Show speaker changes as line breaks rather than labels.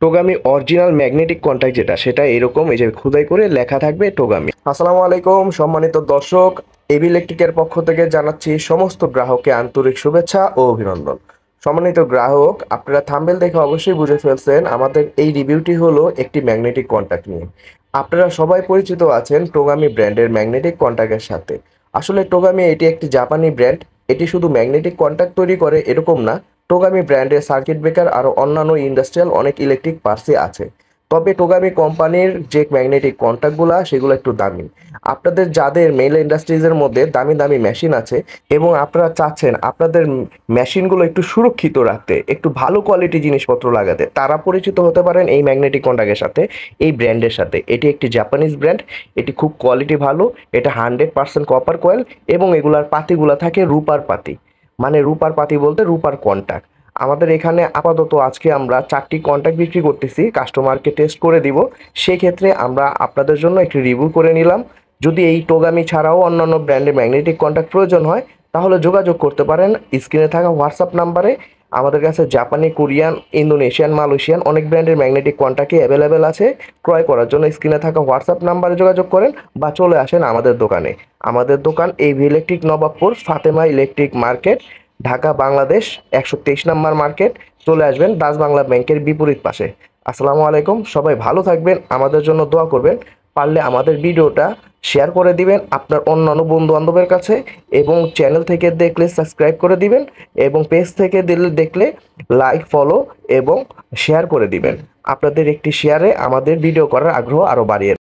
টোগামি original magnetic contact যেটা সেটা এরকম এই যে খোদাই করে লেখা থাকবে টোগামি। আসসালামু আলাইকুম সম্মানিত দর্শক, এবি ইলেকট্রিকের পক্ষ থেকে জানাচ্ছি সমস্ত গ্রাহককে আন্তরিক শুভেচ্ছা ও অভিনন্দন। সম্মানিত গ্রাহক, আপনারা থাম্বনেল দেখে অবশ্যই বুঝে ফেলছেন আমাদের এই রিভিউটি হলো একটি ম্যাগনেটিক কন্টাক্ট নিয়ে। আপনারা সবাই পরিচিত আছেন টোগামি ব্র্যান্ডের ম্যাগনেটিক কন্টাক্টের সাথে। আসলে টোগামি এটি একটি জাপানি ব্র্যান্ড। এটি শুধু ম্যাগনেটিক কন্টাক্ট তৈরি করে এরকম না, টোগামি ব্র্যান্ডের সার্কিট ব্রেকার আরও অন্যান্য ইন্ডাস্ট্রিয়াল অনেক ইলেকট্রিক পার্টসই আছে। তবে টোগামি কোম্পানির যে ম্যাগনেটিক কন্ট্যাক্টগুলো সেগুলো একটু দামি। আপনাদের যাদের মেল ইন্ডাস্ট্রিজের মধ্যে দামি দামি মেশিন আছে এবং আপনারা চাচ্ছেন আপনাদের মেশিনগুলো একটু সুরক্ষিত রাখতে, একটু ভালো কোয়ালিটি জিনিসপত্র লাগাতে, তারা পরিচিত হতে পারেন এই ম্যাগনেটিক কন্ট্যাক্টের সাথে, এই ব্র্যান্ডের সাথে। এটি একটি জাপানিজ ব্র্যান্ড, এটি খুব কোয়ালিটি ভালো, এটা 100% কপার কয়েল এবং এগুলার পাতিগুলা থাকে রূপার পাতি। মানে রূপার পাতি বলতে রূপার কন্টাক্ট। আমাদের এখানে আপাতত আজকে আমরা 4টি কন্টাক্ট বিক্রি করতেছি, কাস্টমারকে টেস্ট করে দিব। সেক্ষেত্রে আমরা আপনাদের জন্য একটি রিভিউ করে নিলাম। যদি এই টোগামি ছাড়াও অন্যান্য ব্র্যান্ডের ম্যাগনেটিক কন্টাক্ট প্রয়োজন হয় তাহলে যোগাযোগ করতে পারেন স্ক্রিনে থাকা হোয়াটসঅ্যাপ নাম্বারে। আমাদের কাছে জাপানি, কোরিয়ান, ইন্দোনেশিয়ান, মালয়েশিয়ান অনেক ব্র্যান্ডের ম্যাগনেটিক কন্টাক্টই অ্যাভেলেবেল আছে। ক্রয় করার জন্য স্ক্রিনে থাকা হোয়াটসঅ্যাপ নাম্বারে যোগাযোগ করেন বা চলে আসেন আমাদের দোকানে। আমাদের দোকান A B electric, Nawabpur, Fatema electric market, Dhaka, Bangladesh, 123 নম্বর মার্কেট। চলে আসবেন ডাচ বাংলা ব্যাংকের বিপরীত পাশে। আসসালামু আলাইকুম, সবাই ভালো থাকবেন, আমাদের জন্য দোয়া করবেন। পারলে আমাদের ভিডিওটা শেয়ার করে দিবেন আপনার অন্যান্য বন্ধু বান্ধবের কাছে, এবং চ্যানেল থেকে দেখলে সাবস্ক্রাইব করে দিবেন, এবং পেজ থেকে দেখলে লাইক, ফলো এবং শেয়ার করে দিবেন। আপনাদের একটি শেয়ারে আমাদের ভিডিও করার আগ্রহ আরও বাড়িয়ে